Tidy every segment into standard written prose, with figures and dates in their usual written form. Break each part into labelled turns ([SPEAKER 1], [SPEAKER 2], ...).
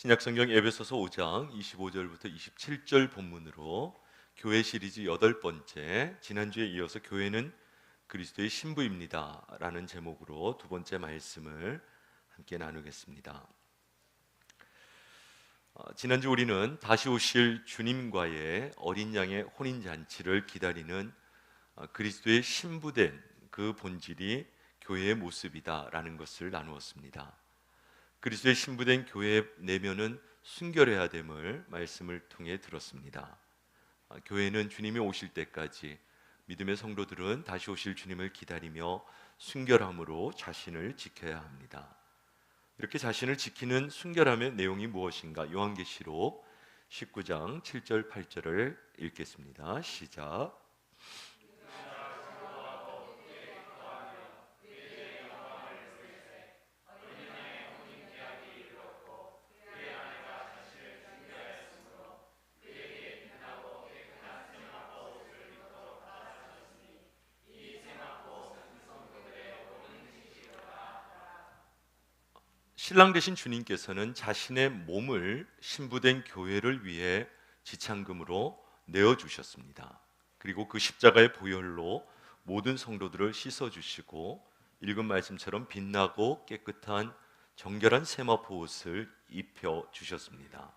[SPEAKER 1] 신약성경 에베소서 5장 25절부터 27절 본문으로 교회 시리즈 8번째, 지난주에 이어서 교회는 그리스도의 신부입니다 라는 제목으로 두 번째 말씀을 함께 나누겠습니다. 지난주 우리는 다시 오실 주님과의 어린 양의 혼인잔치를 기다리는 그리스도의 신부된 그 본질이 교회의 모습이다 라는 것을 나누었습니다. 그리스도의 신부된 교회의 내면은 순결해야 됨을 말씀을 통해 들었습니다. 교회는 주님이 오실 때까지 믿음의 성도들은 다시 오실 주님을 기다리며 순결함으로 자신을 지켜야 합니다. 이렇게 자신을 지키는 순결함의 내용이 무엇인가? 요한계시록 19장 7절 8절을 읽겠습니다. 시작. 신랑 되신 주님께서는 자신의 몸을 신부된 교회를 위해 지참금으로 내어주셨습니다. 그리고 그 십자가의 보혈로 모든 성도들을 씻어주시고 읽은 말씀처럼 빛나고 깨끗한 정결한 세마포 옷을 입혀주셨습니다.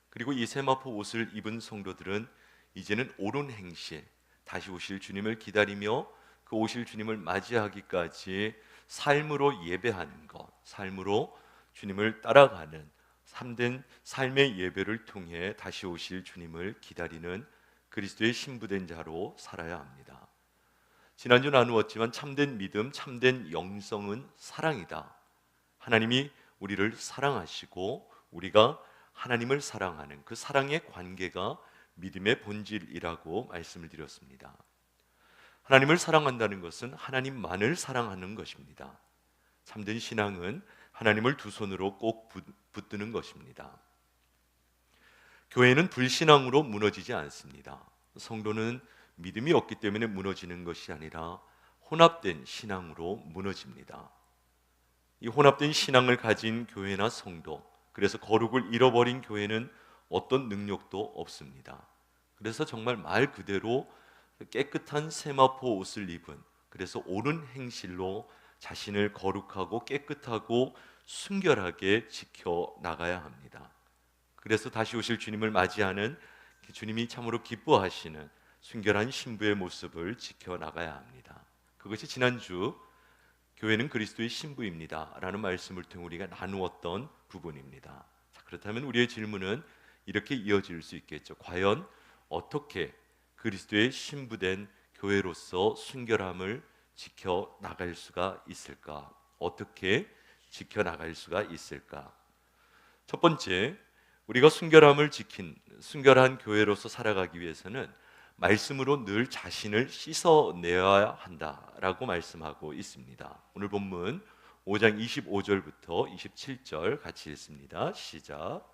[SPEAKER 1] 그리고 이 세마포 옷을 입은 성도들은 이제는 옳은 행실, 다시 오실 주님을 기다리며 그 오실 주님을 맞이하기까지 삶으로 예배하는 것, 삶으로 주님을 따라가는 참된 삶의 예배를 통해 다시 오실 주님을 기다리는 그리스도의 신부된 자로 살아야 합니다. 지난주 나누었지만 참된 믿음, 참된 영성은 사랑이다. 하나님이 우리를 사랑하시고 우리가 하나님을 사랑하는 그 사랑의 관계가 믿음의 본질이라고 말씀을 드렸습니다. 하나님을 사랑한다는 것은 하나님만을 사랑하는 것입니다. 참된 신앙은 하나님을 두 손으로 꼭 붙드는 것입니다. 교회는 불신앙으로 무너지지 않습니다. 성도는 믿음이 없기 때문에 무너지는 것이 아니라 혼합된 신앙으로 무너집니다. 이 혼합된 신앙을 가진 교회나 성도, 그래서 거룩을 잃어버린 교회는 어떤 능력도 없습니다. 그래서 정말 말 그대로 깨끗한 세마포 옷을 입은, 그래서 옳은 행실로 자신을 거룩하고 깨끗하고 순결하게 지켜나가야 합니다. 그래서 다시 오실 주님을 맞이하는 주님이 참으로 기뻐하시는 순결한 신부의 모습을 지켜나가야 합니다. 그것이 지난주 교회는 그리스도의 신부입니다 라는 말씀을 통해 우리가 나누었던 부분입니다. 자, 그렇다면 우리의 질문은 이렇게 이어질 수 있겠죠. 과연 어떻게 그리스도의 신부된 교회로서 순결함을 지켜나갈 수가 있을까? 어떻게 지켜나갈 수가 있을까? 첫 번째, 우리가 순결함을 지킨 순결한 교회로서 살아가기 위해서는 말씀으로 늘 자신을 씻어내야 한다라고 말씀하고 있습니다. 오늘 본문 5장 25절부터 27절 같이 읽습니다. 시작.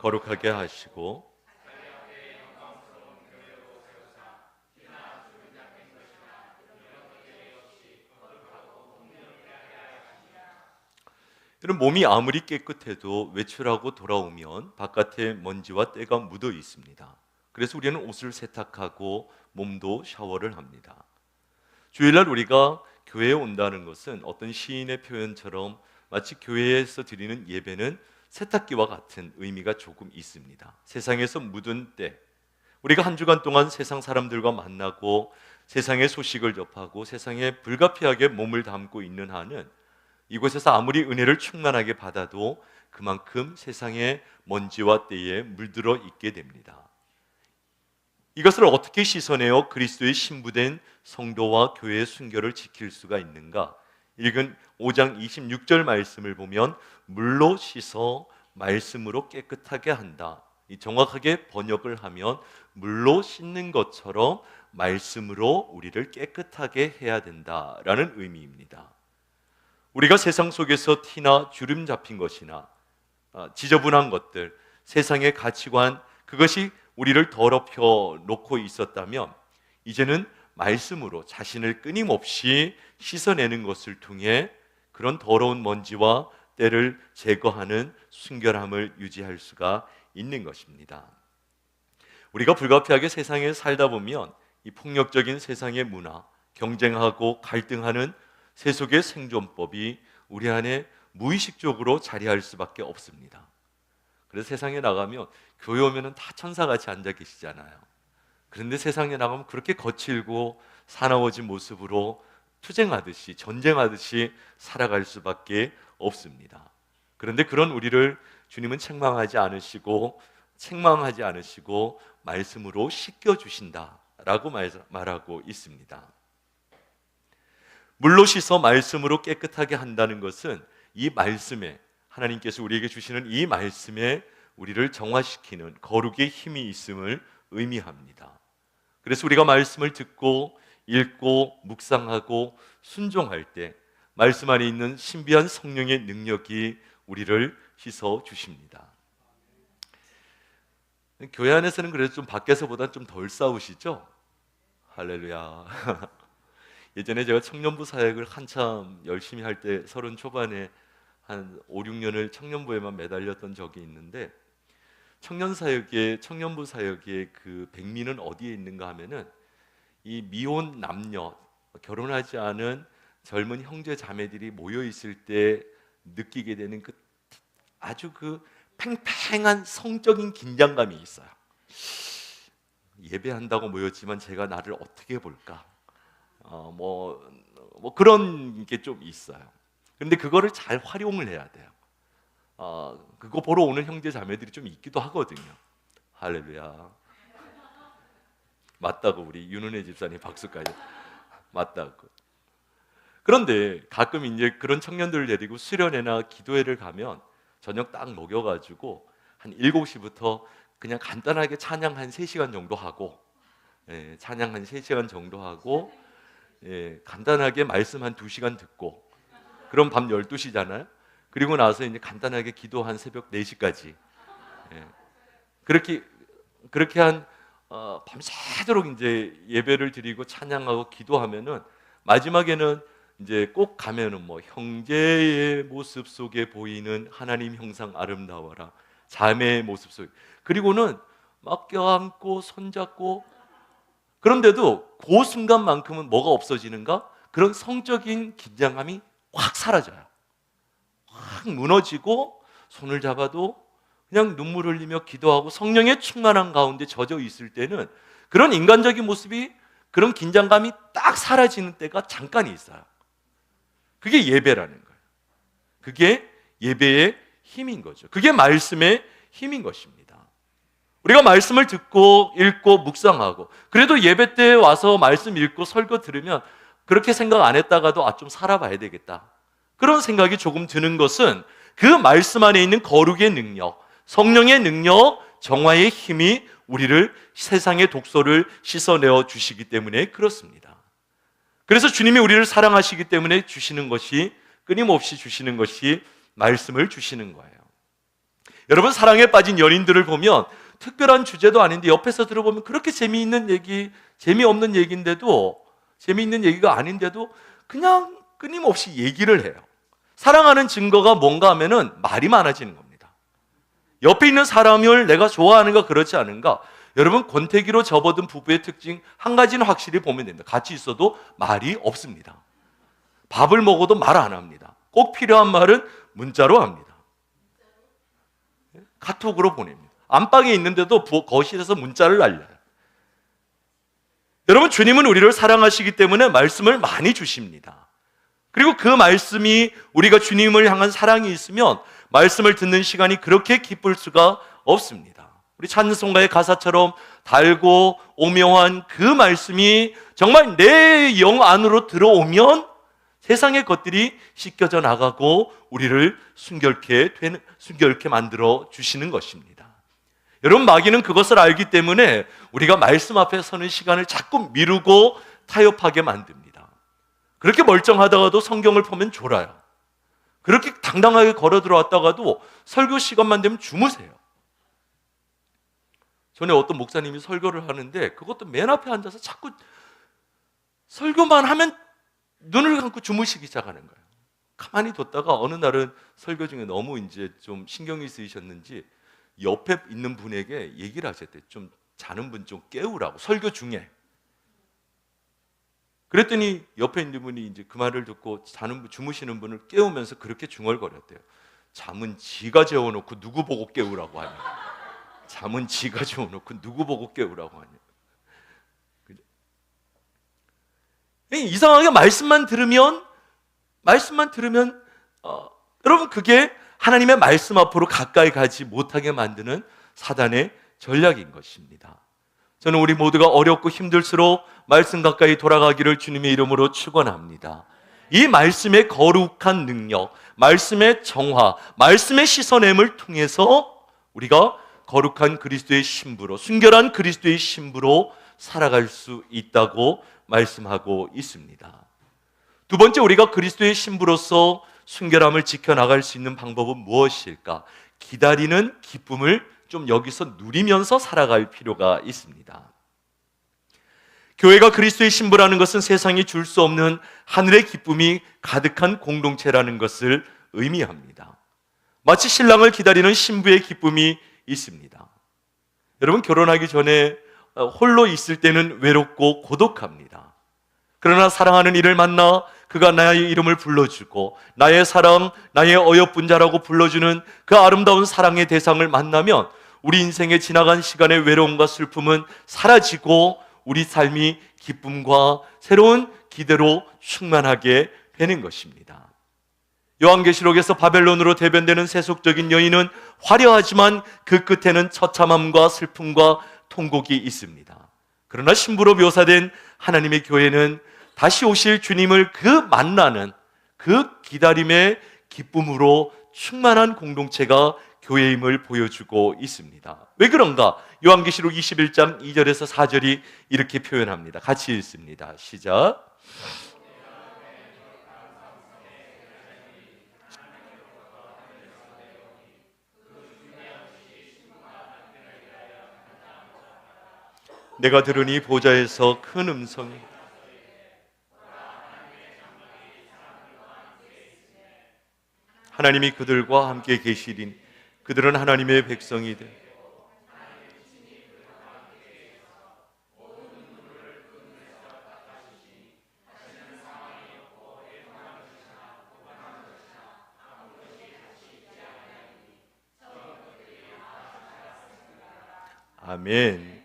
[SPEAKER 1] 거룩하게 하시고 이런 몸이 아무리 깨끗해도 외출하고 돌아오면 바깥에 먼지와 때가 묻어 있습니다. 그래서 우리는 옷을 세탁하고 몸도 샤워를 합니다. 주일날 우리가 교회에 온다는 것은 어떤 시인의 표현처럼 마치 교회에서 드리는 예배는 세탁기와 같은 의미가 조금 있습니다. 세상에서 묻은 때, 우리가 한 주간 동안 세상 사람들과 만나고 세상의 소식을 접하고 세상에 불가피하게 몸을 담고 있는 한은 이곳에서 아무리 은혜를 충만하게 받아도 그만큼 세상의 먼지와 때에 물들어 있게 됩니다. 이것을 어떻게 씻어내어 그리스도의 신부된 성도와 교회의 순결을 지킬 수가 있는가? 읽은 5장 26절 말씀을 보면 물로 씻어 말씀으로 깨끗하게 한다. 이 정확하게 번역을 하면 물로 씻는 것처럼 말씀으로 우리를 깨끗하게 해야 된다라는 의미입니다. 우리가 세상 속에서 티나 주름 잡힌 것이나 지저분한 것들, 세상의 가치관, 그것이 우리를 더럽혀 놓고 있었다면 이제는 말씀으로 자신을 끊임없이 씻어내는 것을 통해 그런 더러운 먼지와 때를 제거하는 순결함을 유지할 수가 있는 것입니다. 우리가 불가피하게 세상에 살다 보면 이 폭력적인 세상의 문화, 경쟁하고 갈등하는 세속의 생존법이 우리 안에 무의식적으로 자리할 수밖에 없습니다. 그래서 세상에 나가면 교회 오면은 다 천사같이 앉아 계시잖아요. 그런데 세상에 나가면 그렇게 거칠고 사나워진 모습으로 투쟁하듯이 전쟁하듯이 살아갈 수밖에 없습니다. 그런데 그런 우리를 주님은 책망하지 않으시고 말씀으로 씻겨주신다라고 말하고 있습니다. 물로 씻어 말씀으로 깨끗하게 한다는 것은 이 말씀에, 하나님께서 우리에게 주시는 이 말씀에 우리를 정화시키는 거룩의 힘이 있음을 의미합니다. 그래서 우리가 말씀을 듣고 읽고 묵상하고 순종할 때 말씀 안에 있는 신비한 성령의 능력이 우리를 씻어 주십니다. 교회 안에서는 그래도 좀 밖에서보다 좀 덜 싸우시죠? 할렐루야. 예전에 제가 청년부 사역을 한참 열심히 할 때 30 초반에 한 5, 6년을 청년부에만 매달렸던 적이 있는데, 청년부 사역의 그 백미는 어디에 있는가 하면은 이 미혼 남녀, 결혼하지 않은 젊은 형제 자매들이 모여 있을 때 느끼게 되는 그 아주 그 팽팽한 성적인 긴장감이 있어요. 예배한다고 모였지만 제가 나를 어떻게 볼까? 그런 게 좀 있어요. 그런데 그거를 잘 활용을 해야 돼요. 그거 보러 오는 형제 자매들이 좀 있기도 하거든요. 할렐루야. 맞다고 우리 윤은혜 집사님 박수까지. 맞다고. 그런데 가끔 이제 그런 청년들을 데리고 수련회나 기도회를 가면 저녁 딱 먹여가지고 한 7시부터 그냥 간단하게 찬양 한 3시간 정도 하고, 찬양 한 3시간 정도 하고, 간단하게 말씀 한 2시간 듣고, 그럼 밤 12시잖아요. 그리고 나서 이제 간단하게 기도 한 새벽 4시까지. 그렇게 한 밤새도록 이제 예배를 드리고 찬양하고 기도하면은 마지막에는 이제 꼭 가면은 형제의 모습 속에 보이는 하나님 형상 아름다워라, 자매의 모습 속에, 그리고는 막 껴안고 손잡고, 그런데도 그 순간만큼은 뭐가 없어지는가? 그런 성적인 긴장감이 확 사라져요. 확 무너지고 손을 잡아도 그냥 눈물 흘리며 기도하고 성령의 충만한 가운데 젖어 있을 때는 그런 인간적인 모습이, 그런 긴장감이 딱 사라지는 때가 잠깐 있어요. 그게 예배라는 거예요. 그게 예배의 힘인 거죠. 그게 말씀의 힘인 것입니다. 우리가 말씀을 듣고 읽고 묵상하고, 그래도 예배 때 와서 말씀 읽고 설교 들으면 그렇게 생각 안 했다가도 좀 살아봐야 되겠다, 그런 생각이 조금 드는 것은 그 말씀 안에 있는 거룩의 능력, 성령의 능력, 정화의 힘이 우리를 세상의 독소를 씻어내어 주시기 때문에 그렇습니다. 그래서 주님이 우리를 사랑하시기 때문에 주시는 것이, 끊임없이 주시는 것이 말씀을 주시는 거예요. 여러분, 사랑에 빠진 연인들을 보면 특별한 주제도 아닌데 옆에서 들어보면 그렇게 재미있는 얘기, 재미없는 얘기인데도, 재미있는 얘기가 아닌데도 그냥 끊임없이 얘기를 해요. 사랑하는 증거가 뭔가 하면은 말이 많아지는 겁니다. 옆에 있는 사람을 내가 좋아하는가 그렇지 않은가? 여러분, 권태기로 접어든 부부의 특징 한 가지는 확실히 보면 됩니다. 같이 있어도 말이 없습니다. 밥을 먹어도 말 안 합니다. 꼭 필요한 말은 문자로 합니다. 카톡으로 보냅니다. 안방에 있는데도 거실에서 문자를 날려요. 여러분, 주님은 우리를 사랑하시기 때문에 말씀을 많이 주십니다. 그리고 그 말씀이, 우리가 주님을 향한 사랑이 있으면 말씀을 듣는 시간이 그렇게 기쁠 수가 없습니다. 우리 찬송가의 가사처럼 달고 오묘한 그 말씀이 정말 내 영 안으로 들어오면 세상의 것들이 씻겨져 나가고 우리를 순결케 만들어 주시는 것입니다. 여러분, 마귀는 그것을 알기 때문에 우리가 말씀 앞에 서는 시간을 자꾸 미루고 타협하게 만듭니다. 그렇게 멀쩡하다가도 성경을 보면 졸아요. 그렇게 당당하게 걸어 들어왔다가도 설교 시간만 되면 주무세요. 전에 어떤 목사님이 설교를 하는데 그것도 맨 앞에 앉아서 자꾸 설교만 하면 눈을 감고 주무시기 시작하는 거예요. 가만히 뒀다가 어느 날은 설교 중에 너무 이제 좀 신경이 쓰이셨는지 옆에 있는 분에게 얘기를 하셨대요. 좀 자는 분 좀 깨우라고, 설교 중에. 그랬더니 옆에 있는 분이 이제 그 말을 듣고 주무시는 분을 깨우면서 그렇게 중얼거렸대요. 잠은 지가 재워놓고 누구 보고 깨우라고 하냐. 잠은 지가 재워놓고 누구 보고 깨우라고 하냐. 이상하게 말씀만 들으면 여러분, 그게 하나님의 말씀 앞으로 가까이 가지 못하게 만드는 사단의 전략인 것입니다. 저는 우리 모두가 어렵고 힘들수록 말씀 가까이 돌아가기를 주님의 이름으로 축원합니다. 이 말씀의 거룩한 능력, 말씀의 정화, 말씀의 씻어냄을 통해서 우리가 거룩한 그리스도의 신부로, 순결한 그리스도의 신부로 살아갈 수 있다고 말씀하고 있습니다. 두 번째, 우리가 그리스도의 신부로서 순결함을 지켜나갈 수 있는 방법은 무엇일까? 기다리는 기쁨을 좀 여기서 누리면서 살아갈 필요가 있습니다. 교회가 그리스도의 신부라는 것은 세상이 줄 수 없는 하늘의 기쁨이 가득한 공동체라는 것을 의미합니다. 마치 신랑을 기다리는 신부의 기쁨이 있습니다. 여러분, 결혼하기 전에 홀로 있을 때는 외롭고 고독합니다. 그러나 사랑하는 이를 만나 그가 나의 이름을 불러주고 나의 사랑, 나의 어여쁜 자라고 불러주는 그 아름다운 사랑의 대상을 만나면 우리 인생의 지나간 시간의 외로움과 슬픔은 사라지고 우리 삶이 기쁨과 새로운 기대로 충만하게 되는 것입니다. 요한계시록에서 바벨론으로 대변되는 세속적인 여인은 화려하지만 그 끝에는 처참함과 슬픔과 통곡이 있습니다. 그러나 신부로 묘사된 하나님의 교회는 다시 오실 주님을 그 만나는 그 기다림의 기쁨으로 충만한 공동체가 교회임을 보여주고 있습니다. 왜 그런가? 요한계시록 21장 2절에서 4절이 이렇게 표현합니다. 같이 읽습니다. 시작. 내가 들으니 보좌에서 큰 음성이 하나님이 그들과 함께 계시리니 그들은 하나님의 백성이 되 아멘.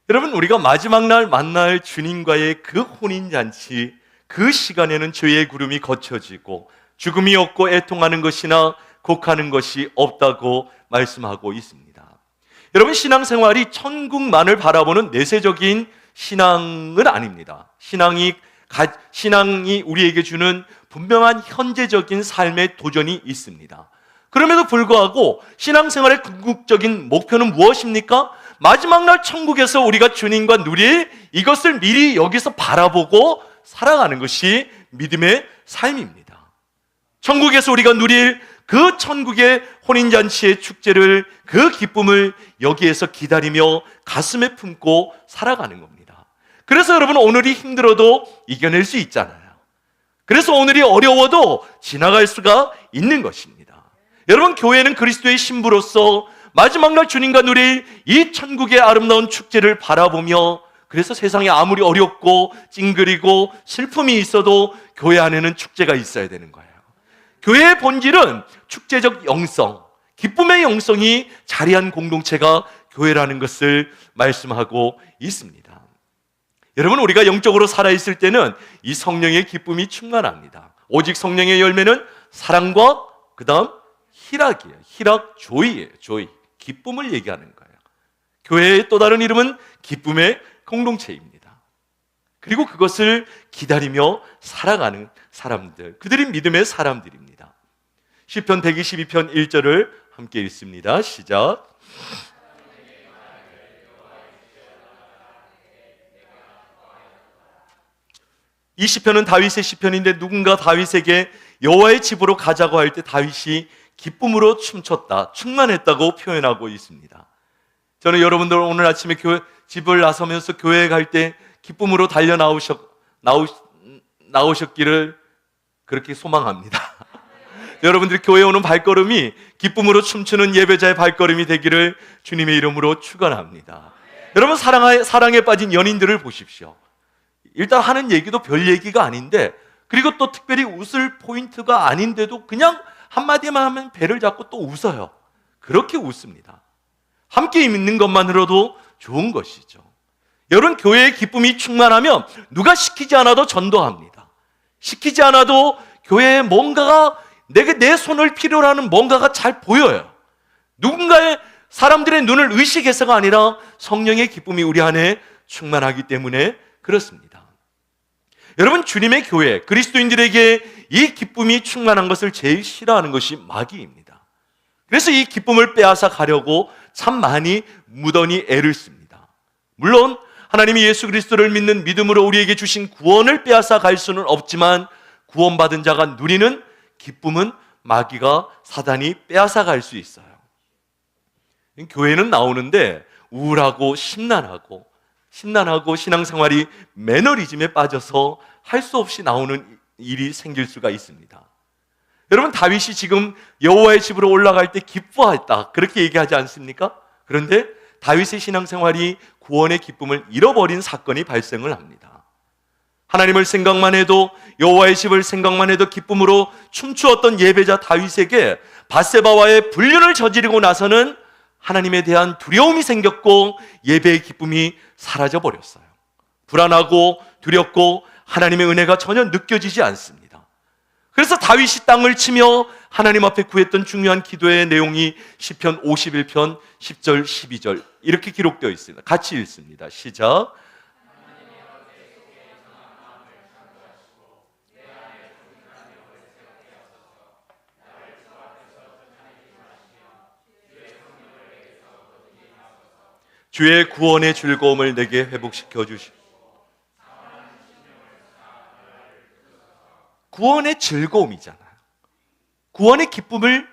[SPEAKER 1] 여러분, 우리가 마지막 날 만날 주님과의 그 혼인잔치, 그 시간에는 죄의 구름이 거쳐지고 죽음이 없고 애통하는 것이나 곡하는 것이 없다고 말씀하고 있습니다. 여러분, 신앙생활이 천국만을 바라보는 내세적인 신앙은 아닙니다. 신앙이 우리에게 주는 분명한 현재적인 삶의 도전이 있습니다. 그럼에도 불구하고 신앙생활의 궁극적인 목표는 무엇입니까? 마지막 날 천국에서 우리가 주님과 누릴 이것을 미리 여기서 바라보고 살아가는 것이 믿음의 삶입니다. 천국에서 우리가 누릴 그 천국의 혼인잔치의 축제를, 그 기쁨을 여기에서 기다리며 가슴에 품고 살아가는 겁니다. 그래서 여러분, 오늘이 힘들어도 이겨낼 수 있잖아요. 그래서 오늘이 어려워도 지나갈 수가 있는 것입니다. 여러분, 교회는 그리스도의 신부로서 마지막 날 주님과 누릴 이 천국의 아름다운 축제를 바라보며, 그래서 세상에 아무리 어렵고 찡그리고 슬픔이 있어도 교회 안에는 축제가 있어야 되는 거예요. 교회의 본질은 축제적 영성, 기쁨의 영성이 자리한 공동체가 교회라는 것을 말씀하고 있습니다. 여러분, 우리가 영적으로 살아있을 때는 이 성령의 기쁨이 충만합니다. 오직 성령의 열매는 사랑과 그 다음 희락이에요. 희락, 조이예요. 조이, 기쁨을 얘기하는 거예요. 교회의 또 다른 이름은 기쁨의 공동체입니다. 그리고 그것을 기다리며 살아가는 사람들, 그들이 믿음의 사람들입니다. 시편 122편 1절을 함께 읽습니다. 시작. 이 시편은 다윗의 시편인데 누군가 다윗에게 여호와의 집으로 가자고 할 때 다윗이 기쁨으로 춤췄다, 충만했다고 표현하고 있습니다. 저는 여러분들 오늘 아침에 집을 나서면서 교회에 갈 때 기쁨으로 달려 나오셨기를 그렇게 소망합니다. 여러분들이 교회에 오는 발걸음이 기쁨으로 춤추는 예배자의 발걸음이 되기를 주님의 이름으로 축원합니다. 여러분, 사랑에 빠진 연인들을 보십시오. 일단 하는 얘기도 별 얘기가 아닌데, 그리고 또 특별히 웃을 포인트가 아닌데도 그냥 한마디만 하면 배를 잡고 또 웃어요. 그렇게 웃습니다. 함께 있는 것만으로도 좋은 것이죠. 여러분, 교회의 기쁨이 충만하면 누가 시키지 않아도 전도합니다. 시키지 않아도 교회에 뭔가가 내 손을 필요로 하는 뭔가가 잘 보여요. 누군가의 사람들의 눈을 의식해서가 아니라 성령의 기쁨이 우리 안에 충만하기 때문에 그렇습니다. 여러분, 주님의 교회, 그리스도인들에게 이 기쁨이 충만한 것을 제일 싫어하는 것이 마귀입니다. 그래서 이 기쁨을 빼앗아 가려고 참 많이 무던히 애를 씁니다. 물론 하나님이 예수 그리스도를 믿는 믿음으로 우리에게 주신 구원을 빼앗아 갈 수는 없지만, 구원받은 자가 누리는 기쁨은 마귀가, 사단이 빼앗아 갈 수 있어요. 교회는 나오는데 우울하고 심란하고 신앙생활이 매너리즘에 빠져서 할 수 없이 나오는 일이 생길 수가 있습니다. 여러분, 다윗이 지금 여호와의 집으로 올라갈 때 기뻐했다, 그렇게 얘기하지 않습니까? 그런데 다윗의 신앙생활이 구원의 기쁨을 잃어버린 사건이 발생을 합니다. 하나님을 생각만 해도, 여호와의 집을 생각만 해도 기쁨으로 춤추었던 예배자 다윗에게 밧세바와의 불륜을 저지르고 나서는 하나님에 대한 두려움이 생겼고 예배의 기쁨이 사라져 버렸어요. 불안하고 두렵고 하나님의 은혜가 전혀 느껴지지 않습니다. 그래서 다윗이 땅을 치며 하나님 앞에 구했던 중요한 기도의 내용이 시편 51편 10절 12절 이렇게 기록되어 있습니다. 같이 읽습니다. 시작. 주의 구원의 즐거움을 내게 회복시켜 주시오. 구원의 즐거움이잖아요. 구원의 기쁨을,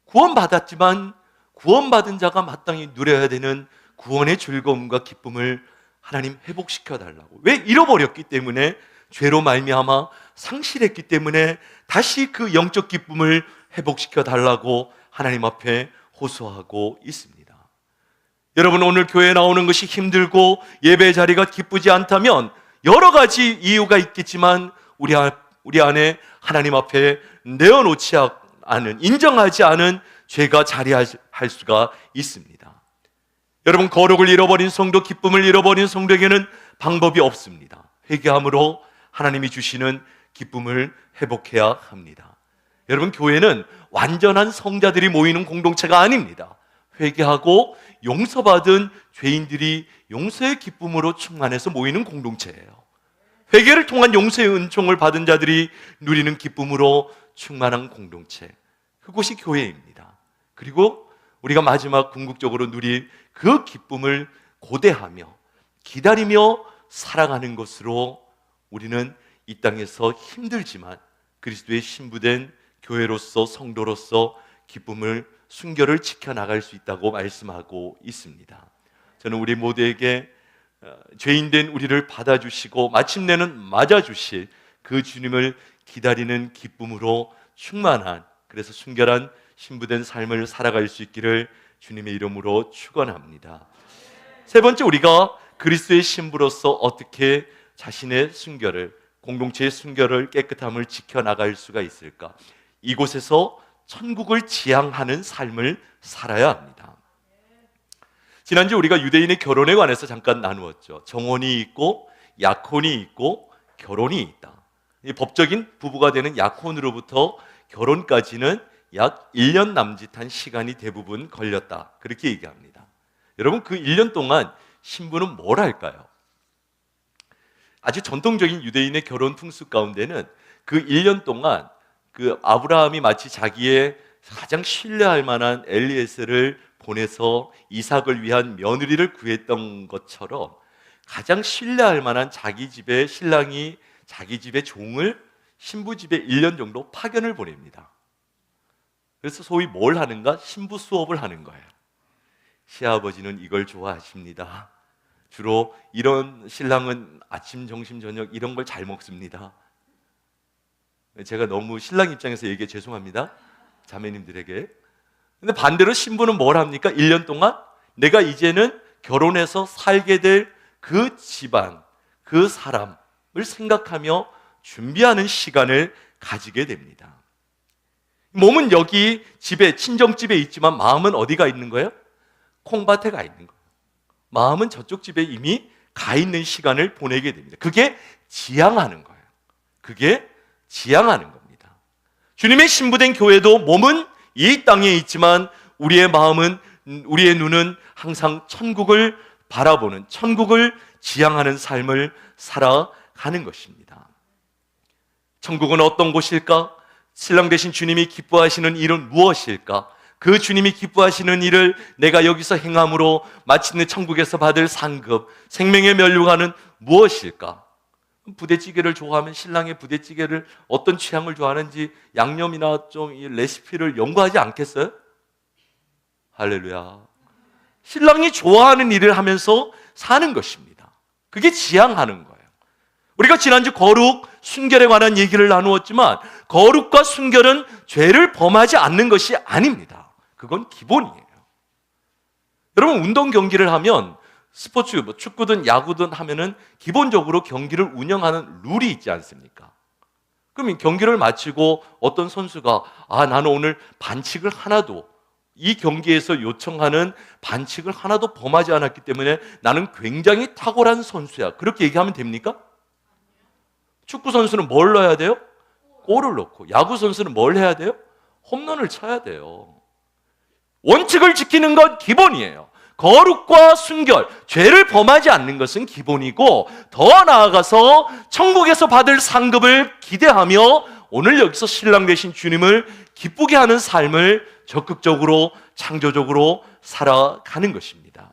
[SPEAKER 1] 구원받았지만 구원받은 자가 마땅히 누려야 되는 구원의 즐거움과 기쁨을 하나님 회복시켜 달라고. 왜? 잃어버렸기 때문에, 죄로 말미암아 상실했기 때문에 다시 그 영적 기쁨을 회복시켜 달라고 하나님 앞에 호소하고 있습니다. 여러분, 오늘 교회에 나오는 것이 힘들고 예배 자리가 기쁘지 않다면 여러 가지 이유가 있겠지만 우리 안에 하나님 앞에 내어놓지 않은, 인정하지 않은 죄가 자리할 수가 있습니다. 여러분, 거룩을 잃어버린 성도, 기쁨을 잃어버린 성도에게는 방법이 없습니다. 회개함으로 하나님이 주시는 기쁨을 회복해야 합니다. 여러분, 교회는 완전한 성자들이 모이는 공동체가 아닙니다. 회개하고 용서받은 죄인들이 용서의 기쁨으로 충만해서 모이는 공동체예요. 회개를 통한 용서의 은총을 받은 자들이 누리는 기쁨으로 충만한 공동체, 그곳이 교회입니다. 그리고 우리가 마지막 궁극적으로 누릴 그 기쁨을 고대하며 기다리며 살아가는 것으로 우리는 이 땅에서 힘들지만 그리스도의 신부된 교회로서, 성도로서 기쁨을, 순결을 지켜나갈 수 있다고 말씀하고 있습니다. 저는 우리 모두에게 죄인된 우리를 받아주시고 마침내는 맞아주실 그 주님을 기다리는 기쁨으로 충만한, 그래서 순결한 신부된 삶을 살아갈 수 있기를 주님의 이름으로 축원합니다. 세 번째, 우리가 그리스도의 신부로서 어떻게 자신의 순결을, 공동체의 순결을, 깨끗함을 지켜나갈 수가 있을까? 이곳에서 천국을 지향하는 삶을 살아야 합니다. 지난주 우리가 유대인의 결혼에 관해서 잠깐 나누었죠. 정혼이 있고 약혼이 있고 결혼이 있다. 이 법적인 부부가 되는 약혼으로부터 결혼까지는 약 1년 남짓한 시간이 대부분 걸렸다, 그렇게 얘기합니다. 여러분, 그 1년 동안 신부는 뭘 할까요? 아주 전통적인 유대인의 결혼 풍습 가운데는 그 1년 동안 그 아브라함이 마치 자기의 가장 신뢰할 만한 엘리에셀을 보내서 이삭을 위한 며느리를 구했던 것처럼 가장 신뢰할 만한 자기 집의 신랑이 자기 집의 종을 신부 집에 1년 정도 파견을 보냅니다. 그래서 소위 뭘 하는가? 신부 수업을 하는 거예요. 시아버지는 이걸 좋아하십니다. 주로 이런 신랑은 아침, 점심, 저녁 이런 걸 잘 먹습니다. 제가 너무 신랑 입장에서 얘기해 죄송합니다, 자매님들에게. 근데 반대로 신부는 뭘 합니까? 1년 동안 내가 이제는 결혼해서 살게 될 그 집안, 그 사람을 생각하며 준비하는 시간을 가지게 됩니다. 몸은 여기 집에, 친정집에 있지만 마음은 어디가 있는 거예요? 콩밭에 가 있는 거예요. 마음은 저쪽 집에 이미 가 있는 시간을 보내게 됩니다. 그게 지향하는 거예요. 그게 지향하는 겁니다. 주님의 신부된 교회도 몸은 이 땅에 있지만 우리의 마음은, 우리의 눈은 항상 천국을 바라보는, 천국을 지향하는 삶을 살아가는 것입니다. 천국은 어떤 곳일까? 신랑 되신 주님이 기뻐하시는 일은 무엇일까? 그 주님이 기뻐하시는 일을 내가 여기서 행함으로 마침내 천국에서 받을 상급, 생명의 면류관은 무엇일까? 부대찌개를 좋아하면 신랑의 부대찌개를 어떤 취향을 좋아하는지 양념이나 좀 이 레시피를 연구하지 않겠어요? 할렐루야. 신랑이 좋아하는 일을 하면서 사는 것입니다. 그게 지향하는 거예요. 우리가 지난주 거룩, 순결에 관한 얘기를 나누었지만 거룩과 순결은 죄를 범하지 않는 것이 아닙니다. 그건 기본이에요. 여러분, 운동 경기를 하면 스포츠, 뭐 축구든 야구든 하면은 기본적으로 경기를 운영하는 룰이 있지 않습니까? 그러면 경기를 마치고 어떤 선수가 나는 오늘 반칙을 하나도, 이 경기에서 요청하는 반칙을 하나도 범하지 않았기 때문에 나는 굉장히 탁월한 선수야, 그렇게 얘기하면 됩니까? 축구 선수는 뭘 넣어야 돼요? 골을 넣고. 야구 선수는 뭘 해야 돼요? 홈런을 쳐야 돼요. 원칙을 지키는 건 기본이에요. 거룩과 순결, 죄를 범하지 않는 것은 기본이고, 더 나아가서 천국에서 받을 상급을 기대하며 오늘 여기서 신랑 되신 주님을 기쁘게 하는 삶을 적극적으로, 창조적으로 살아가는 것입니다.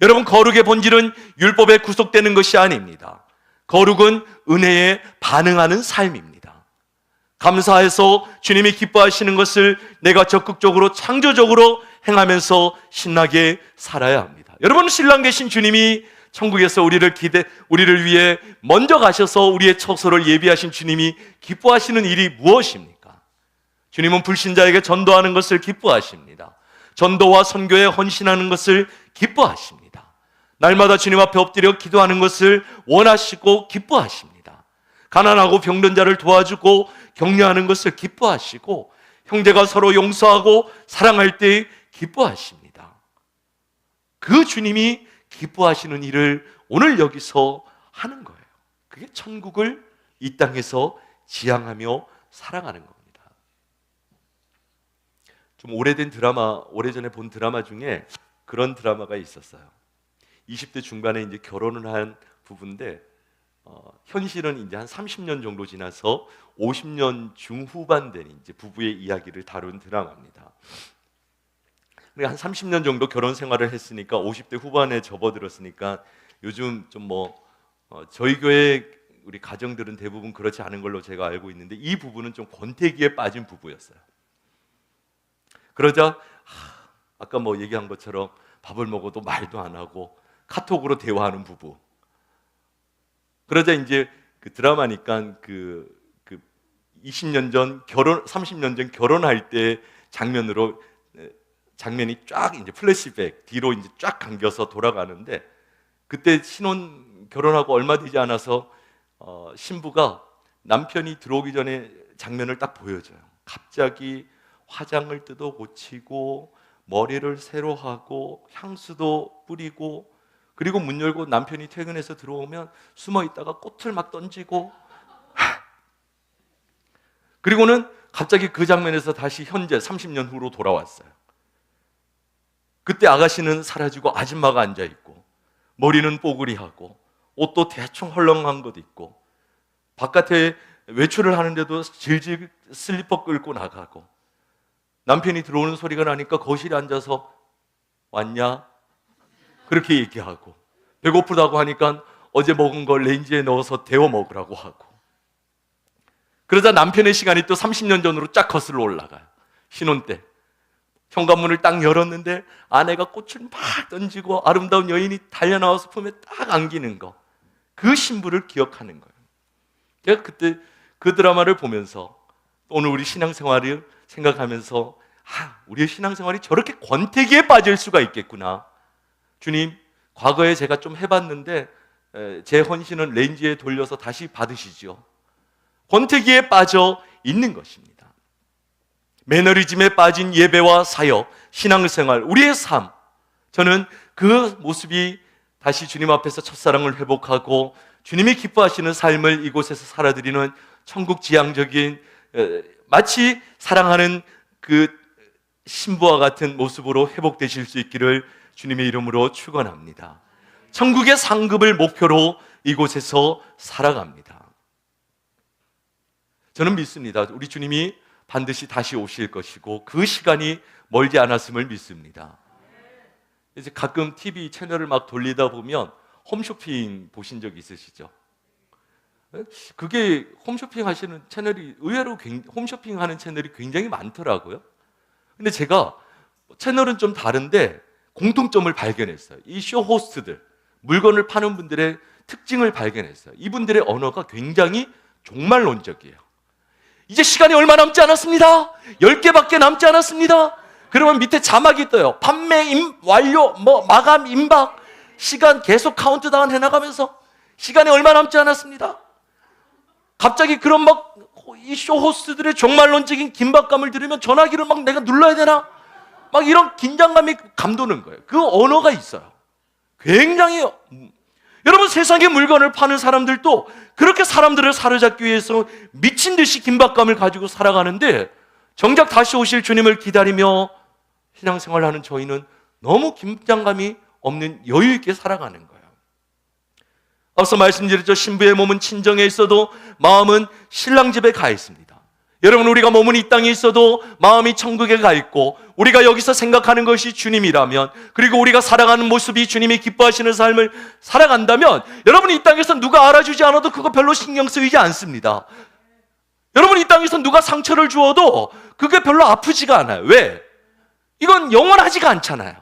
[SPEAKER 1] 여러분, 거룩의 본질은 율법에 구속되는 것이 아닙니다. 거룩은 은혜에 반응하는 삶입니다. 감사해서 주님이 기뻐하시는 것을 내가 적극적으로, 창조적으로 행하면서 신나게 살아야 합니다. 여러분, 신랑 되신 주님이 천국에서 우리를 위해 먼저 가셔서 우리의 처소를 예비하신 주님이 기뻐하시는 일이 무엇입니까? 주님은 불신자에게 전도하는 것을 기뻐하십니다. 전도와 선교에 헌신하는 것을 기뻐하십니다. 날마다 주님 앞에 엎드려 기도하는 것을 원하시고 기뻐하십니다. 가난하고 병든 자를 도와주고 격려하는 것을 기뻐하시고, 형제가 서로 용서하고 사랑할 때 기뻐하십니다. 그 주님이 기뻐하시는 일을 오늘 여기서 하는 거예요. 그게 천국을 이 땅에서 지향하며 살아가는 겁니다. 좀 오래된 드라마, 오래전에 본 드라마 중에 그런 드라마가 있었어요. 20대 중반에 이제 결혼을 한 부부인데, 현실은 이제 한 30년 정도 지나서 50년 중후반 된 이제 부부의 이야기를 다룬 드라마입니다. 한 30년 정도 결혼 생활을 했으니까 50대 후반에 접어들었으니까 요즘 좀 저희 교회 우리 가정들은 대부분 그렇지 않은 걸로 제가 알고 있는데, 이 부부는 좀 권태기에 빠진 부부였어요. 그러자 아까 얘기한 것처럼 밥을 먹어도 말도 안 하고 카톡으로 대화하는 부부. 그러자 이제 그 드라마니까 그 20년 전 30년 전 결혼할 때 장면이 쫙 이제 플래시백 뒤로 이제 쫙 감겨서 돌아가는데, 그때 신혼 결혼하고 얼마 되지 않아서 신부가 남편이 들어오기 전에 장면을 딱 보여줘요. 갑자기 화장을 뜯어 고치고 머리를 새로 하고 향수도 뿌리고, 그리고 문 열고 남편이 퇴근해서 들어오면 숨어 있다가 꽃을 막 던지고, 그리고는 갑자기 그 장면에서 다시 현재 30년 후로 돌아왔어요. 그때 아가씨는 사라지고 아줌마가 앉아있고, 머리는 뽀글이하고 옷도 대충 헐렁한 것도 있고, 바깥에 외출을 하는데도 질질 슬리퍼 끌고 나가고, 남편이 들어오는 소리가 나니까 거실에 앉아서 왔냐? 그렇게 얘기하고, 배고프다고 하니까 어제 먹은 걸 레인지에 넣어서 데워 먹으라고 하고, 그러자 남편의 시간이 또 30년 전으로 쫙 거슬러 올라가요. 신혼 때 현관문을 딱 열었는데 아내가 꽃을 막 던지고 아름다운 여인이 달려나와서 품에 딱 안기는 거, 그 신부를 기억하는 거예요. 제가 그때 그 드라마를 보면서 오늘 우리 신앙생활을 생각하면서 우리의 신앙생활이 저렇게 권태기에 빠질 수가 있겠구나. 주님, 과거에 제가 좀 해봤는데 제 헌신은 레인지에 돌려서 다시 받으시죠. 권태기에 빠져 있는 것입니다. 매너리즘에 빠진 예배와 사역, 신앙생활, 우리의 삶, 저는 그 모습이 다시 주님 앞에서 첫사랑을 회복하고 주님이 기뻐하시는 삶을 이곳에서 살아드리는 천국 지향적인, 마치 사랑하는 그 신부와 같은 모습으로 회복되실 수 있기를 주님의 이름으로 축원합니다. 천국의 상급을 목표로 이곳에서 살아갑니다. 저는 믿습니다. 우리 주님이 반드시 다시 오실 것이고 그 시간이 멀지 않았음을 믿습니다. 이제 가끔 TV 채널을 막 돌리다 보면 홈쇼핑 보신 적 있으시죠? 그게 홈쇼핑 하시는 채널이 의외로 홈쇼핑 하는 채널이 굉장히 많더라고요. 근데 제가 채널은 좀 다른데 공통점을 발견했어요. 이 쇼 호스트들, 물건을 파는 분들의 특징을 발견했어요. 이분들의 언어가 굉장히 종말론적이에요. 이제 시간이 얼마 남지 않았습니다. 10개밖에 남지 않았습니다. 그러면 밑에 자막이 떠요. 판매 완료, 마감 임박, 시간 계속 카운트다운 해나가면서 시간이 얼마 남지 않았습니다. 갑자기 그런 이 쇼 호스트들의 종말론적인 긴박감을 들으면 전화기를 막 내가 눌러야 되나? 막 이런 긴장감이 감도는 거예요. 그 언어가 있어요. 굉장히, 여러분 세상에 물건을 파는 사람들도 그렇게 사람들을 사로잡기 위해서 미친 듯이 긴박감을 가지고 살아가는데 정작 다시 오실 주님을 기다리며 신앙생활하는 저희는 너무 긴장감이 없는 여유 있게 살아가는 거예요. 앞서 말씀드렸죠. 신부의 몸은 친정에 있어도 마음은 신랑 집에 가 있습니다. 여러분, 우리가 몸은 이 땅에 있어도 마음이 천국에 가 있고 우리가 여기서 생각하는 것이 주님이라면, 그리고 우리가 살아가는 모습이 주님이 기뻐하시는 삶을 살아간다면 여러분, 이 땅에서 누가 알아주지 않아도 그거 별로 신경 쓰이지 않습니다. 여러분, 이 땅에서 누가 상처를 주어도 그게 별로 아프지가 않아요. 왜? 이건 영원하지가 않잖아요.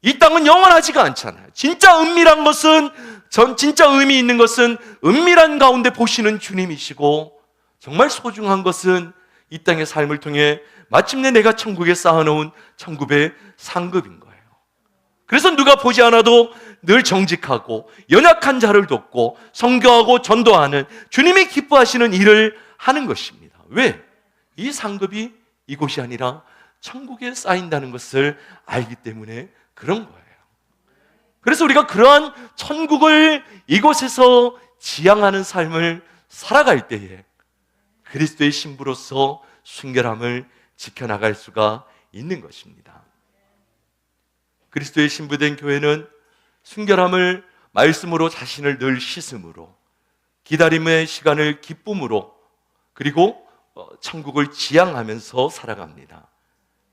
[SPEAKER 1] 이 땅은 영원하지가 않잖아요. 진짜 은밀한 것은, 진짜 의미 있는 것은 은밀한 가운데 보시는 주님이시고, 정말 소중한 것은 이 땅의 삶을 통해 마침내 내가 천국에 쌓아놓은 천국의 상급인 거예요. 그래서 누가 보지 않아도 늘 정직하고 연약한 자를 돕고 선교하고 전도하는 주님이 기뻐하시는 일을 하는 것입니다. 왜? 이 상급이 이곳이 아니라 천국에 쌓인다는 것을 알기 때문에 그런 거예요. 그래서 우리가 그러한 천국을 이곳에서 지향하는 삶을 살아갈 때에 그리스도의 신부로서 순결함을 지켜나갈 수가 있는 것입니다. 그리스도의 신부된 교회는 순결함을 말씀으로 자신을 늘 씻음으로, 기다림의 시간을 기쁨으로, 그리고 천국을 지향하면서 살아갑니다.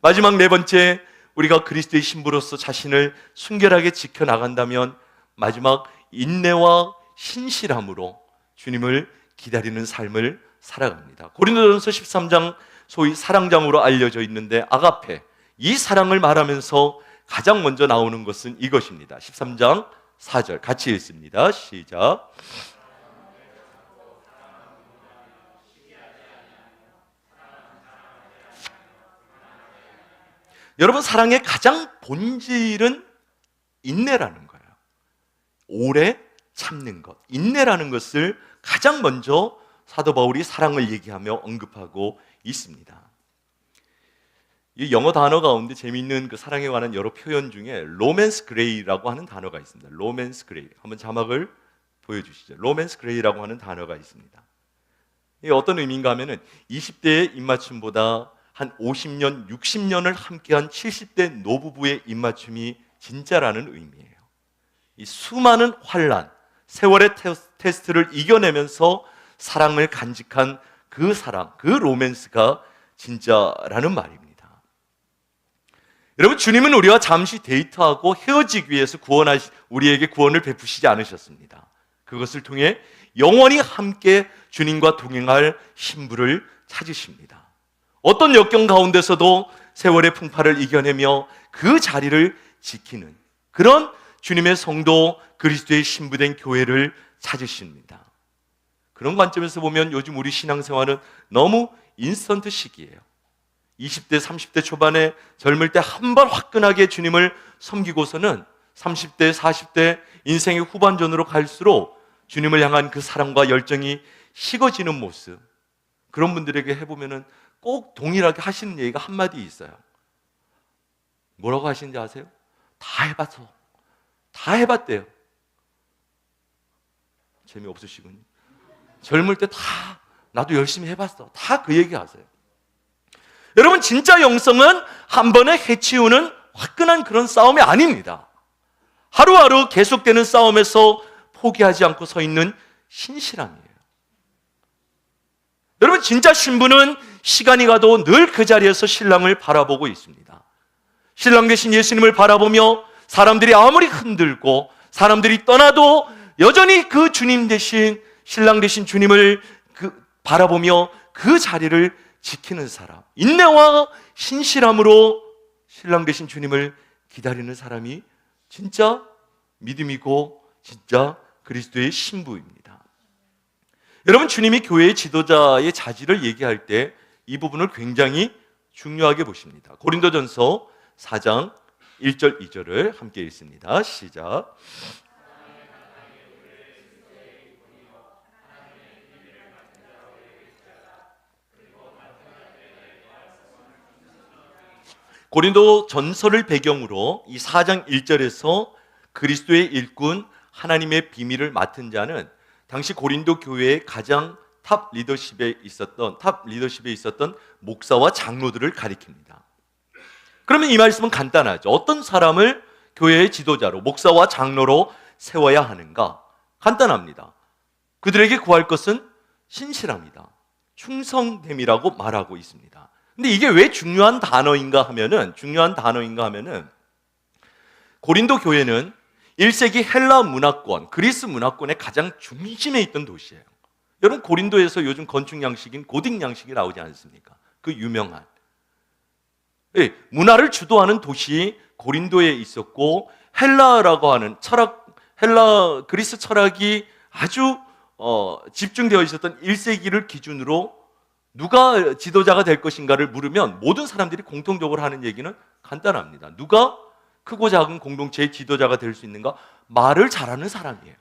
[SPEAKER 1] 마지막 네 번째, 우리가 그리스도의 신부로서 자신을 순결하게 지켜나간다면 마지막 인내와 신실함으로 주님을 기다리는 삶을 살아갑니다. 고린도전서 13장, 소위 사랑장으로 알려져 있는데 아가페, 이 사랑을 말하면서 가장 먼저 나오는 것은 이것입니다. 13장 4절 같이 읽습니다. 시작. 여러분, 사랑의 가장 본질은 인내라는 거예요. 오래 참는 것, 인내라는 것을 가장 먼저 사도 바울이 사랑을 얘기하며 언급하고 있습니다. 이 영어 단어 가운데 재미있는 그 사랑에 관한 여러 표현 중에 로맨스 그레이라고 하는 단어가 있습니다. 로맨스 그레이. 한번 자막을 보여주시죠. 로맨스 그레이라고 하는 단어가 있습니다. 이게 어떤 의미인가 하면은 20대의 입맞춤보다 한 50년, 60년을 함께한 70대 노부부의 입맞춤이 진짜라는 의미예요. 이 수많은 환난, 세월의 테스트를 이겨내면서 사랑을 간직한 그 사랑, 그 로맨스가 진짜라는 말입니다. 여러분, 주님은 우리와 잠시 데이트하고 헤어지기 위해서 우리에게 구원을 베푸시지 않으셨습니다. 그것을 통해 영원히 함께 주님과 동행할 신부를 찾으십니다. 어떤 역경 가운데서도 세월의 풍파를 이겨내며 그 자리를 지키는 그런 주님의 성도, 그리스도의 신부된 교회를 찾으십니다. 그런 관점에서 보면 요즘 우리 신앙생활은 너무 인스턴트식이에요. 20대, 30대 초반에 젊을 때 한 번 화끈하게 주님을 섬기고서는 30대, 40대 인생의 후반전으로 갈수록 주님을 향한 그 사랑과 열정이 식어지는 모습, 그런 분들에게 해보면 꼭 동일하게 하시는 얘기가 한마디 있어요. 뭐라고 하시는지 아세요? 다 해봤어. 다 해봤대요. 재미없으시군요. 젊을 때 다 나도 열심히 해봤어. 다 그 얘기 하세요. 여러분, 진짜 영성은 한 번에 해치우는 화끈한 그런 싸움이 아닙니다. 하루하루 계속되는 싸움에서 포기하지 않고 서 있는 신실함이에요. 여러분, 진짜 신부는 시간이 가도 늘 그 자리에서 신랑을 바라보고 있습니다. 신랑 되신 예수님을 바라보며 사람들이 아무리 흔들고 사람들이 떠나도 여전히 그 주님 되신, 신랑 되신 주님을 바라보며 그 자리를 지키는 사람, 인내와 신실함으로 신랑 되신 주님을 기다리는 사람이 진짜 믿음이고 진짜 그리스도의 신부입니다. 여러분, 주님이 교회의 지도자의 자질을 얘기할 때 이 부분을 굉장히 중요하게 보십니다. 고린도전서 4장 1절 2절을 함께 읽습니다. 시작. 고린도 전서를 배경으로 이 4장 1절에서 그리스도의 일꾼, 하나님의 비밀을 맡은 자는 당시 고린도 교회의 가장 탑 리더십에 있었던 목사와 장로들을 가리킵니다. 그러면 이 말씀은 간단하죠. 어떤 사람을 교회의 지도자로, 목사와 장로로 세워야 하는가? 간단합니다. 그들에게 구할 것은 신실함이다, 충성됨이라고 말하고 있습니다. 근데 이게 왜 중요한 단어인가 하면은 고린도 교회는 1세기 헬라 문화권, 그리스 문화권의 가장 중심에 있던 도시예요. 여러분, 고린도에서 요즘 건축 양식인 고딕 양식이 나오지 않습니까? 그 유명한 문화를 주도하는 도시 고린도에 있었고, 헬라라고 하는 그리스 철학이 아주 집중되어 있었던 1세기를 기준으로 누가 지도자가 될 것인가를 물으면 모든 사람들이 공통적으로 하는 얘기는 간단합니다. 누가 크고 작은 공동체의 지도자가 될 수 있는가? 말을 잘하는 사람이에요.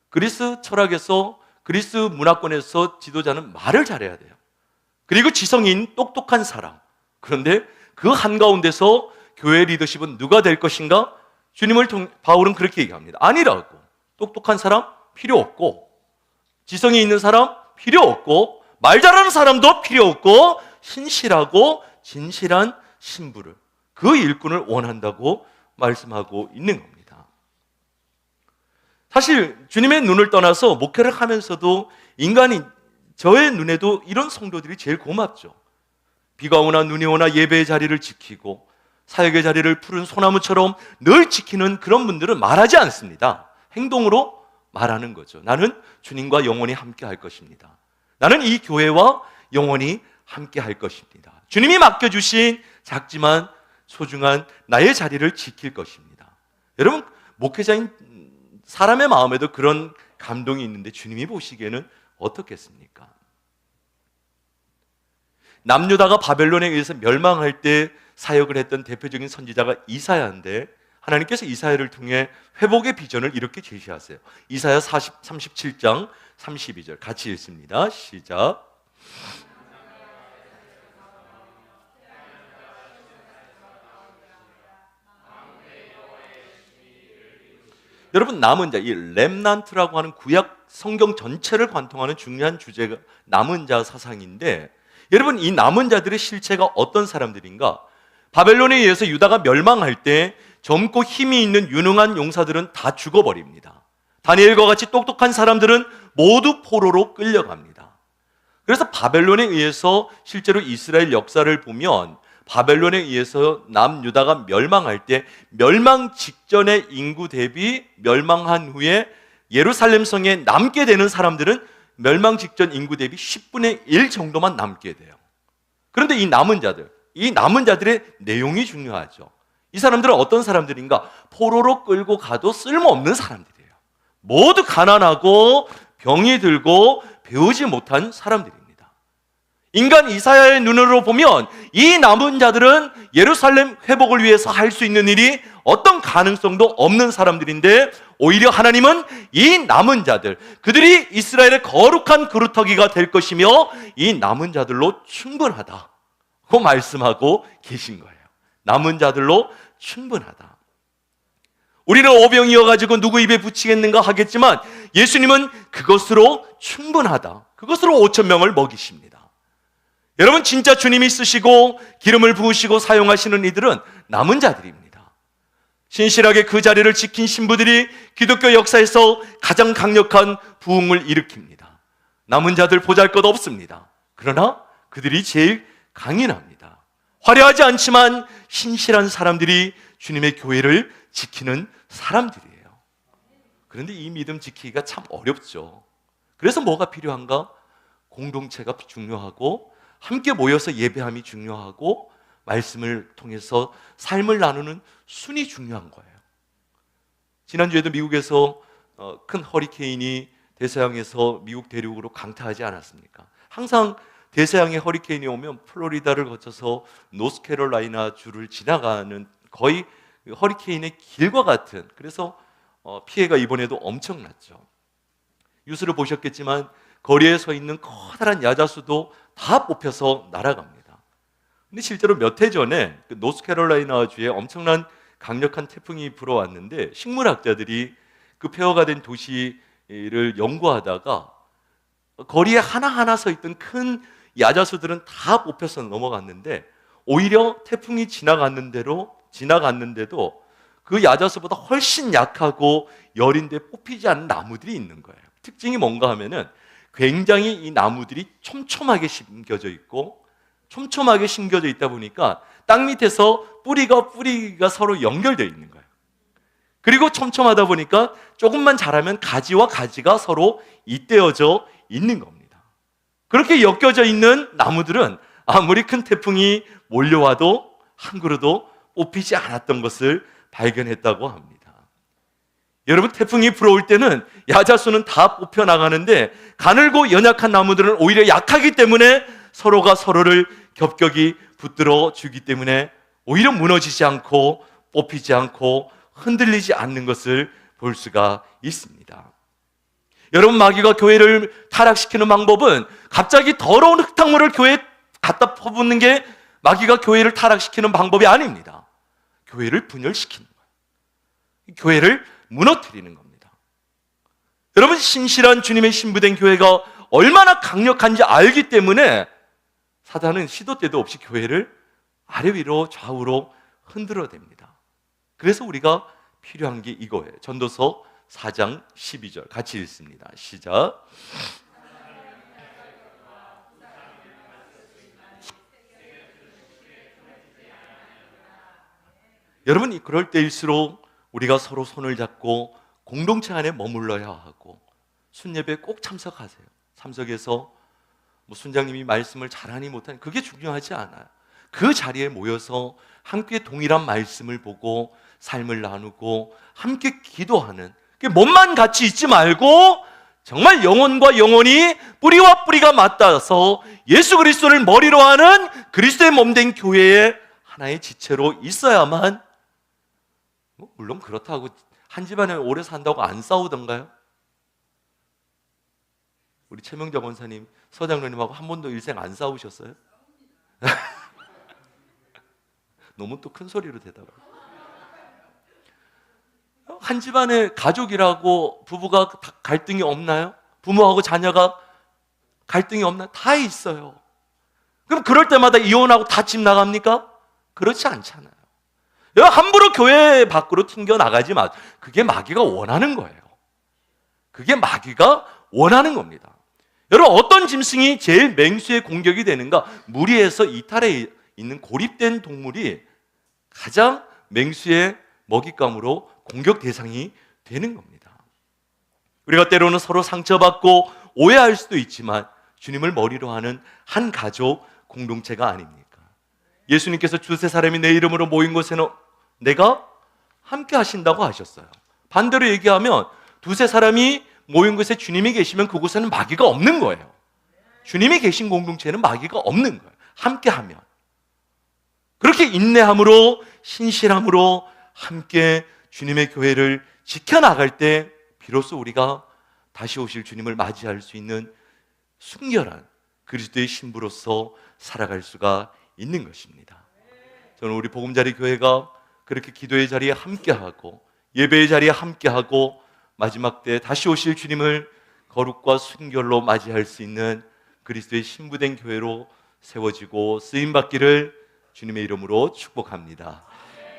[SPEAKER 1] 그리스 철학에서, 그리스 문화권에서 지도자는 말을 잘해야 돼요. 그리고 지성인 똑똑한 사람. 그런데 그 한가운데서 교회 리더십은 누가 될 것인가? 바울은 그렇게 얘기합니다. 아니라고. 똑똑한 사람 필요 없고, 지성이 있는 사람 필요 없고, 말 잘하는 사람도 필요 없고, 신실하고 진실한 신부를, 그 일꾼을 원한다고 말씀하고 있는 겁니다. 사실 주님의 눈을 떠나서 목회를 하면서도 저의 눈에도 이런 성도들이 제일 고맙죠. 비가 오나 눈이 오나 예배의 자리를 지키고 사역의 자리를 푸른 소나무처럼 늘 지키는 그런 분들은 말하지 않습니다. 행동으로 말하는 거죠. 나는 주님과 영원히 함께 할 것입니다. 나는 이 교회와 영원히 함께 할 것입니다. 주님이 맡겨주신 작지만 소중한 나의 자리를 지킬 것입니다. 여러분, 목회자인 사람의 마음에도 그런 감동이 있는데 주님이 보시기에는 어떻겠습니까? 남유다가 바벨론에 의해서 멸망할 때 사역을 했던 대표적인 선지자가 이사야인데, 하나님께서 이사야를 통해 회복의 비전을 이렇게 제시하세요. 이사야 37장 32절 같이 읽습니다. 시작. 여러분, 남은 자, 이 렘넌트라고 하는 구약 성경 전체를 관통하는 중요한 주제가 남은 자 사상인데, 여러분, 이 남은 자들의 실체가 어떤 사람들인가? 바벨론에 의해서 유다가 멸망할 때 젊고 힘이 있는 유능한 용사들은 다 죽어버립니다. 다니엘과 같이 똑똑한 사람들은 모두 포로로 끌려갑니다. 그래서 바벨론에 의해서 실제로 이스라엘 역사를 보면 바벨론에 의해서 남유다가 멸망할 때 멸망 직전의 인구 대비 멸망한 후에 예루살렘 성에 남게 되는 사람들은 멸망 직전 인구 대비 10분의 1 정도만 남게 돼요. 그런데 이 남은 자들, 이 남은 자들의 내용이 중요하죠. 이 사람들은 어떤 사람들인가? 포로로 끌고 가도 쓸모없는 사람들이에요. 모두 가난하고 병이 들고 배우지 못한 사람들입니다. 인간 이사야의 눈으로 보면 이 남은 자들은 예루살렘 회복을 위해서 할 수 있는 일이 어떤 가능성도 없는 사람들인데, 오히려 하나님은 이 남은 자들, 그들이 이스라엘의 거룩한 그루터기가 될 것이며 이 남은 자들로 충분하다고 말씀하고 계신 거예요. 남은 자들로 충분하다. 우리는 오병이어가지고 누구 입에 붙이겠는가 하겠지만 예수님은 그것으로 충분하다. 그것으로 5,000명을 먹이십니다. 여러분, 진짜 주님이 쓰시고 기름을 부으시고 사용하시는 이들은 남은 자들입니다. 신실하게 그 자리를 지킨 신부들이 기독교 역사에서 가장 강력한 부흥을 일으킵니다. 남은 자들 보잘것 없습니다. 그러나 그들이 제일 강인합니다. 화려하지 않지만 신실한 사람들이 주님의 교회를 지키는 사람들이에요. 그런데 이 믿음 지키기가 참 어렵죠. 그래서 뭐가 필요한가? 공동체가 중요하고 함께 모여서 예배함이 중요하고 말씀을 통해서 삶을 나누는 순이 중요한 거예요. 지난주에도 미국에서 큰 허리케인이 대서양에서 미국 대륙으로 강타하지 않았습니까? 항상 대서양의 허리케인이 오면 플로리다를 거쳐서 노스캐롤라이나 주를 지나가는 거의 허리케인의 길과 같은, 그래서 피해가 이번에도 엄청났죠. 뉴스를 보셨겠지만 거리에 서 있는 커다란 야자수도 다 뽑혀서 날아갑니다. 근데 실제로 몇 해 전에 노스캐롤라이나 주에 엄청난 강력한 태풍이 불어왔는데 식물학자들이 그 폐허가 된 도시를 연구하다가 거리에 하나하나 서 있던 큰 야자수들은 다 뽑혀서 넘어갔는데 오히려 태풍이 지나갔는데도 그 야자수보다 훨씬 약하고 여린데 뽑히지 않는 나무들이 있는 거예요. 특징이 뭔가 하면은 굉장히 이 나무들이 촘촘하게 심겨져 있고, 촘촘하게 심겨져 있다 보니까 땅 밑에서 뿌리가 서로 연결되어 있는 거예요. 그리고 촘촘하다 보니까 조금만 자라면 가지와 가지가 서로 잇대어져 있는 겁니다. 그렇게 엮여져 있는 나무들은 아무리 큰 태풍이 몰려와도 한 그루도 뽑히지 않았던 것을 발견했다고 합니다. 여러분, 태풍이 불어올 때는 야자수는 다 뽑혀 나가는데 가늘고 연약한 나무들은 오히려 약하기 때문에 서로가 서로를 겹겹이 붙들어 주기 때문에 오히려 무너지지 않고 뽑히지 않고 흔들리지 않는 것을 볼 수가 있습니다. 여러분, 마귀가 교회를 타락시키는 방법은 갑자기 더러운 흙탕물을 교회에 갖다 퍼붓는 게 마귀가 교회를 타락시키는 방법이 아닙니다. 교회를 분열시키는 거예요. 교회를 무너뜨리는 겁니다. 여러분, 신실한 주님의 신부된 교회가 얼마나 강력한지 알기 때문에 사단은 시도 때도 없이 교회를 아래 위로 좌우로 흔들어댑니다. 그래서 우리가 필요한 게 이거예요. 전도서 4장 12절 같이 읽습니다. 시작. 여러분, 그럴 때일수록 우리가 서로 손을 잡고 공동체 안에 머물러야 하고 순예배에 꼭 참석하세요. 참석해서 순장님이 말씀을 잘하니 못하니 그게 중요하지 않아요. 그 자리에 모여서 함께 동일한 말씀을 보고 삶을 나누고 함께 기도하는, 몸만 같이 있지 말고 정말 영혼과 영혼이 뿌리와 뿌리가 맞닿아서 예수 그리스도를 머리로 하는 그리스도의 몸된 교회의 하나의 지체로 있어야만, 물론 그렇다고 한 집안에 오래 산다고 안 싸우던가요? 우리 최명자 권사님, 서장로님하고 한 번도 일생 안 싸우셨어요? 너무 또 큰 소리로 대답을. 한 집안에 가족이라고 부부가 갈등이 없나요? 부모하고 자녀가 갈등이 없나요? 다 있어요. 그럼 그럴 때마다 이혼하고 다 집 나갑니까? 그렇지 않잖아요. 함부로 교회 밖으로 튕겨 나가지 마. 그게 마귀가 원하는 거예요. 그게 마귀가 원하는 겁니다. 여러분, 어떤 짐승이 제일 맹수의 공격이 되는가? 무리에서 이탈해 있는 고립된 동물이 가장 맹수의 먹잇감으로 공격 대상이 되는 겁니다. 우리가 때로는 서로 상처받고 오해할 수도 있지만 주님을 머리로 하는 한 가족 공동체가 아닙니까? 예수님께서 두세 사람이 내 이름으로 모인 곳에는 내가 함께 하신다고 하셨어요. 반대로 얘기하면 두세 사람이 모인 곳에 주님이 계시면 그곳에는 마귀가 없는 거예요. 주님이 계신 공동체에는 마귀가 없는 거예요. 함께 하면. 그렇게 인내함으로, 신실함으로 함께 주님의 교회를 지켜나갈 때 비로소 우리가 다시 오실 주님을 맞이할 수 있는 순결한 그리스도의 신부로서 살아갈 수가 있는 것입니다. 저는 우리 보금자리 교회가 그렇게 기도의 자리에 함께하고 예배의 자리에 함께하고 마지막 때 다시 오실 주님을 거룩과 순결로 맞이할 수 있는 그리스도의 신부된 교회로 세워지고 쓰임받기를 주님의 이름으로 축복합니다.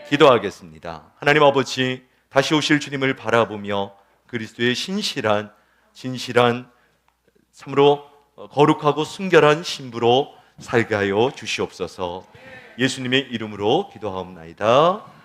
[SPEAKER 1] 기도하겠습니다. 하나님 아버지, 다시 오실 주님을 바라보며 그리스도의 신실한, 진실한, 참으로 거룩하고 순결한 신부로 살게 하여 주시옵소서. 예수님의 이름으로 기도하옵나이다.